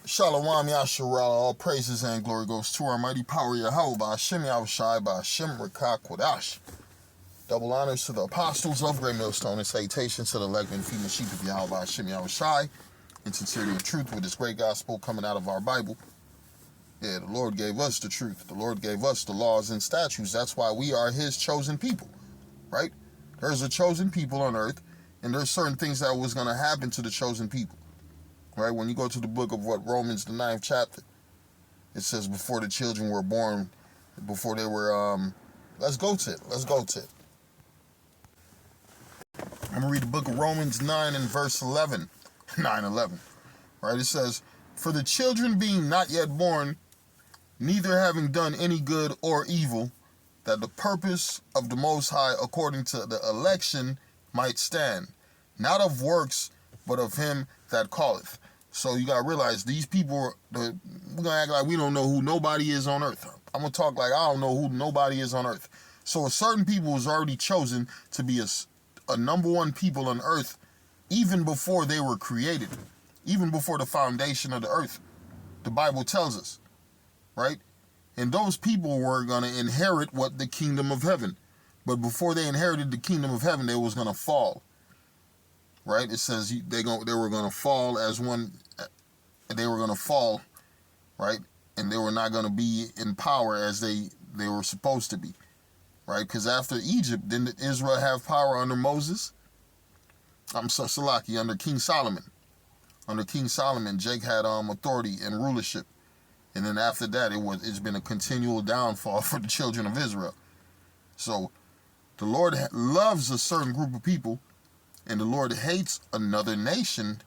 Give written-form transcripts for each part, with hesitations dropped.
Shalom Yasharala, all praises and glory goes to our mighty power Yahweh, by Hashem Yahushai, by Hashem Rakah Kodash. Double honors to the apostles of Great Millstone and salutations to the elect and female sheep of Yahweh, by Hashem Yahushai, in sincerity and truth with this great gospel coming out of our Bible. Yeah, the Lord gave us the truth. The Lord gave us the laws and statutes. That's why we are his chosen people, right? There's a chosen people on earth, and there's certain things that was going to happen to the chosen people. Right, when you go to the book of Romans, the 9th chapter, it says before the children were born, before they were, let's go to it. I'm going to read the book of Romans 9 and verse 11, 9:11. Right, it says, for the children being not yet born, neither having done any good or evil, that the purpose of the Most High according to the election might stand, not of works, but of him that calleth. So you got to realize these people, we're going to act like we don't know who nobody is on earth. I'm going to talk like I don't know who nobody is on earth. So a certain people was already chosen to be a number one people on earth even before they were created, even before the foundation of the earth. The Bible tells us, right? And those people were going to inherit the kingdom of heaven. But before they inherited the kingdom of heaven, they was going to fall. Right? It says they were going to fall as one, they were going to fall, right? And they were not going to be in power as they were supposed to be, right? Because after Egypt, didn't Israel have power under Moses? Salaki, under King Solomon. Under King Solomon, Jake had authority and rulership. And then after that, it's been a continual downfall for the children of Israel. So the Lord loves a certain group of people, and the Lord hates another nation,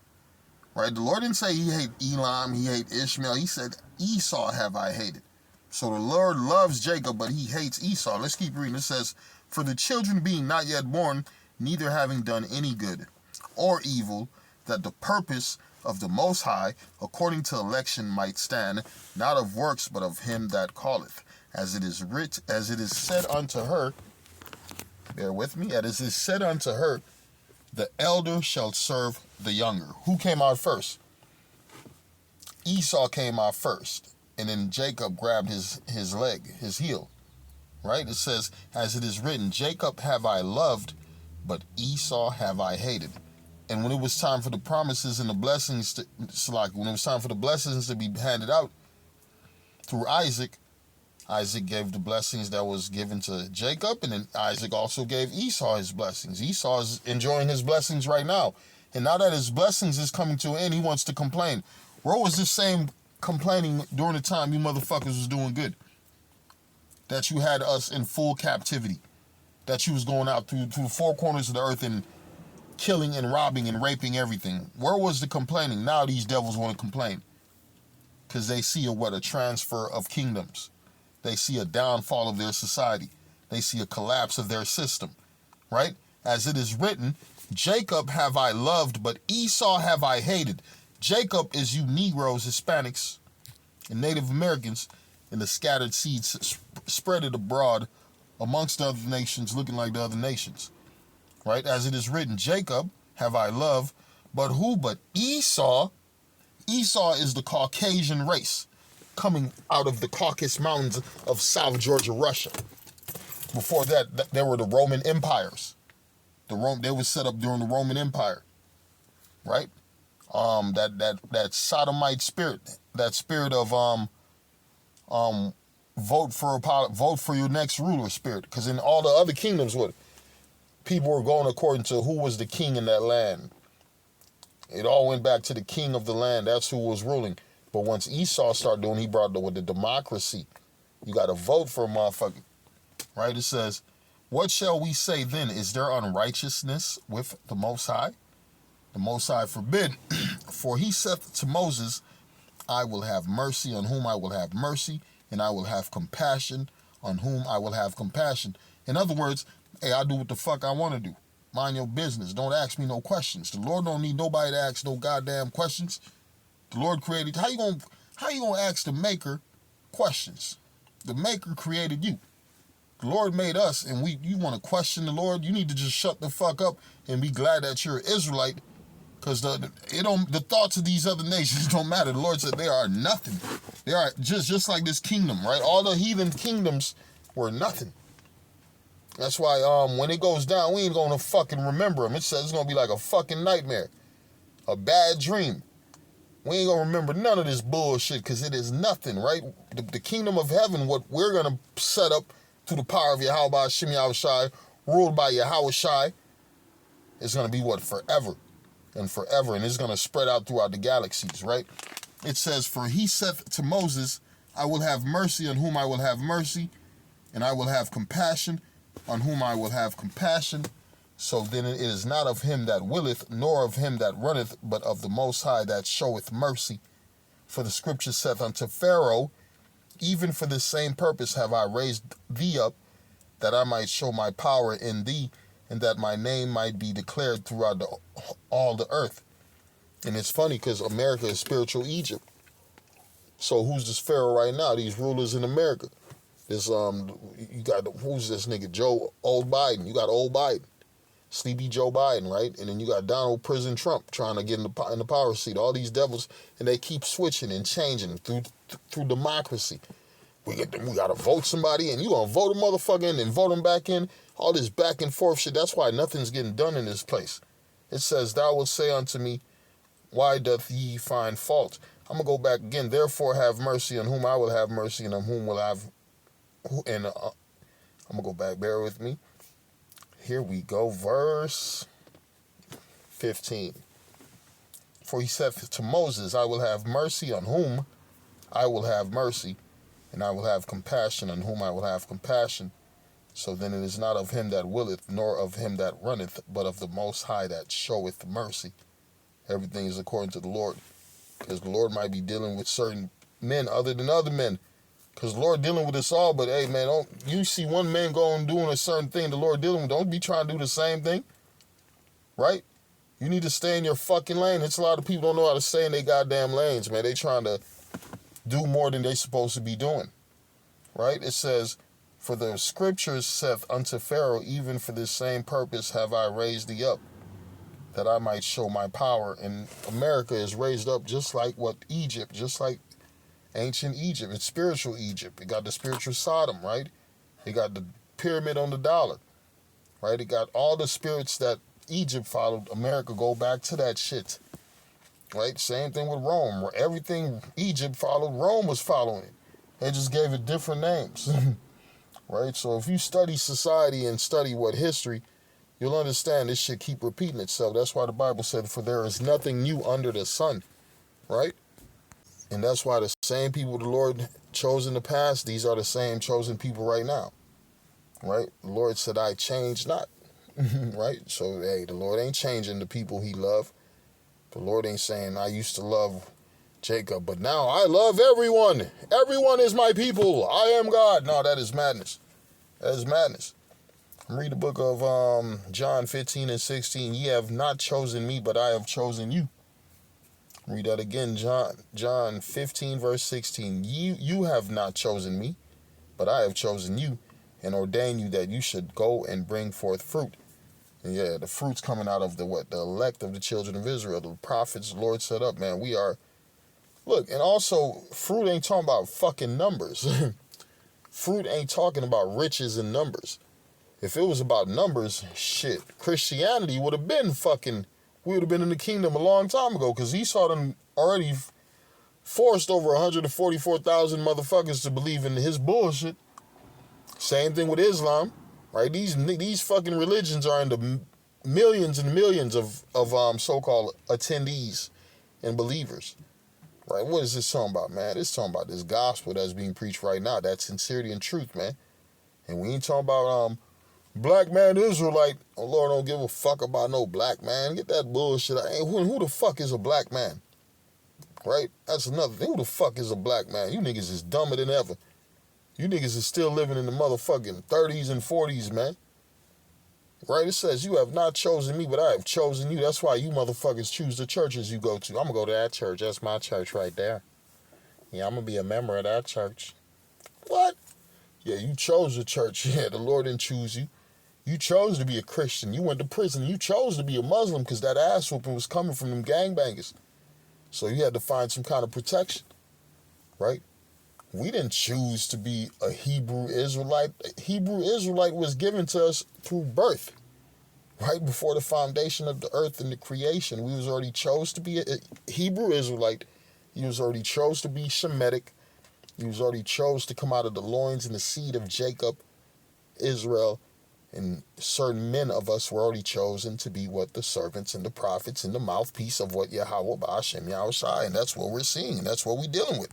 right? The Lord didn't say he hated Elam, he hated Ishmael. He said, Esau have I hated. So the Lord loves Jacob, but he hates Esau. Let's keep reading. It says, for the children being not yet born, neither having done any good or evil, that the purpose of the Most High, according to election, might stand, not of works, but of him that calleth. As it is said unto her, bear with me, as it is said unto her, the elder shall serve the younger. Who came out first? Esau came out first. And then Jacob grabbed his leg, his heel. Right? It says, as it is written, Jacob have I loved, but Esau have I hated. And when it was time for the promises and the blessings when it was time for the blessings to be handed out through Isaac, Isaac gave the blessings that was given to Jacob, and then Isaac also gave Esau his blessings. Esau is enjoying his blessings right now. And now that his blessings is coming to an end, he wants to complain. Where was this same complaining during the time you motherfuckers was doing good? That you had us in full captivity. That you was going out through the four corners of the earth and killing and robbing and raping everything. Where was the complaining? Now these devils want to complain. Because they see a transfer of kingdoms. They see a downfall of their society. They see a collapse of their system, right? As it is written, Jacob have I loved, but Esau have I hated. Jacob is you Negroes, Hispanics, and Native Americans, and the scattered seeds spread it abroad amongst the other nations, looking like the other nations, right? As it is written, Jacob have I loved, but who but Esau? Esau is the Caucasian race, coming out of the Caucasus Mountains of South Georgia, Russia. Before that, there were the Roman empires. They were set up during the Roman Empire, right? That sodomite spirit, that spirit of vote for your next ruler spirit. Because in all the other kingdoms, people were going according to who was the king in that land. It all went back to the king of the land. That's who was ruling. But once Esau started doing, he brought the democracy. You got to vote for a motherfucker, right? It says, what shall we say then? Is there unrighteousness with the Most High? The Most High forbid. For he saith to Moses, I will have mercy on whom I will have mercy, and I will have compassion on whom I will have compassion. In other words, hey, I do what the fuck I want to do. Mind your business. Don't ask me no questions. The Lord don't need nobody to ask no goddamn questions. The Lord created. How you gonna ask the Maker questions? The Maker created you. The Lord made us, and you want to question the Lord? You need to just shut the fuck up and be glad that you're an Israelite Because the thoughts of these other nations don't matter. The Lord said they are nothing. They are just like this kingdom, right? All the heathen kingdoms were nothing. That's why when it goes down, we ain't gonna fucking remember them. It says it's gonna be like a fucking nightmare, a bad dream. We ain't gonna remember none of this bullshit because it is nothing, right? The kingdom of heaven, what we're gonna set up through the power of Yahweh Shem Yahushai, ruled by Yahushai, is gonna be what? Forever and forever, and it's gonna spread out throughout the galaxies, right? It says, for he saith to Moses, I will have mercy on whom I will have mercy, and I will have compassion on whom I will have compassion. So then it is not of him that willeth, nor of him that runneth, but of the Most High that showeth mercy. For the scripture saith unto Pharaoh, even for this same purpose have I raised thee up, that I might show my power in thee, and that my name might be declared throughout all the earth. And it's funny because America is spiritual Egypt. So who's this Pharaoh right now? These rulers in America. This you got, who's this nigga? Old Biden. You got old Biden, sleepy Joe Biden, right? And then you got Donald Prison Trump trying to get in the power seat. All these devils, and they keep switching and changing through democracy. We got to vote somebody in. You gonna vote a motherfucker in and vote them back in. All this back and forth shit. That's why nothing's getting done in this place. It says, thou wilt say unto me, why doth ye find fault? I'm going to go back again. Therefore have mercy on whom I will have mercy, and on whom will I have... I'm going to go back. Bear with me. Here we go. Verse 15. For he said to Moses, I will have mercy on whom I will have mercy, and I will have compassion on whom I will have compassion. So then it is not of him that willeth, nor of him that runneth, but of the Most High that showeth mercy. Everything is according to the Lord. Because the Lord might be dealing with certain men other than other men. Because the Lord dealing with us all, but hey, man, don't you see one man going doing a certain thing the Lord dealing with, don't be trying to do the same thing. Right? You need to stay in your fucking lane. It's a lot of people don't know how to stay in their goddamn lanes, man. They trying to do more than they supposed to be doing. Right? It says, for the scriptures saith unto Pharaoh, even for this same purpose have I raised thee up, that I might show my power. And America is raised up just like what Egypt, just like ancient Egypt. It's spiritual Egypt. It got the spiritual Sodom, right? It got the pyramid on the dollar, right? It got all the spirits that Egypt followed. America go back to that shit, right? Same thing with Rome. Everything Egypt followed, Rome was following it. They just gave it different names. Right? So if you study society and study what history, you'll understand this shit keep repeating itself. That's why the Bible said, for there is nothing new under the sun. Right? And that's why the same people the Lord chose in the past, these are the same chosen people right now. Right? The Lord said, I change not. Right? So, hey, the Lord ain't changing the people he loved. The Lord ain't saying, I used to love Jacob, but now I love everyone. Everyone is my people. I am God. No, that is madness. That is madness. Read the book of John 15 and 16. Ye have not chosen me, but I have chosen you. Read that again. John 15, verse 16. You have not chosen me, but I have chosen you, and ordained you that you should go and bring forth fruit. And yeah, the fruit's coming out of the elect of the children of Israel. The prophets the Lord set up, man. We are... Look, and also, fruit ain't talking about fucking numbers. Fruit ain't talking about riches and numbers. If it was about numbers, shit, Christianity would have been fucking, we would have been in the kingdom a long time ago, because Esau done already forced over 144,000 motherfuckers to believe in his bullshit. Same thing with Islam, right? These fucking religions are in the millions and millions of so-called attendees and believers. Right, what is this talking about, man? It's talking about this gospel that's being preached right now. That's sincerity and truth, man. And we ain't talking about black man Israelite. Oh, Lord, don't give a fuck about no black man. Get that bullshit. Who the fuck is a black man? Right? That's another thing. Who the fuck is a black man? You niggas is dumber than ever. You niggas is still living in the motherfucking 30s and 40s, man. Right? It says, you have not chosen me, but I have chosen you. That's why you motherfuckers choose the churches you go to. I'm going to go to that church. That's my church right there. Yeah, I'm going to be a member of that church. What? Yeah, you chose the church. Yeah, the Lord didn't choose you. You chose to be a Christian. You went to prison. You chose to be a Muslim because that ass whooping was coming from them gangbangers. So you had to find some kind of protection, right? We didn't choose to be a Hebrew Israelite. A Hebrew Israelite was given to us through birth, right before the foundation of the earth and the creation. We was already chose to be a Hebrew Israelite. You was already chose to be Shemitic. You was already chose to come out of the loins and the seed of Jacob, Israel, and certain men of us were already chosen to be what? The servants and the prophets and the mouthpiece of what? Yahweh Ba'ashem Yahushai. And that's what we're seeing, and that's what we're dealing with.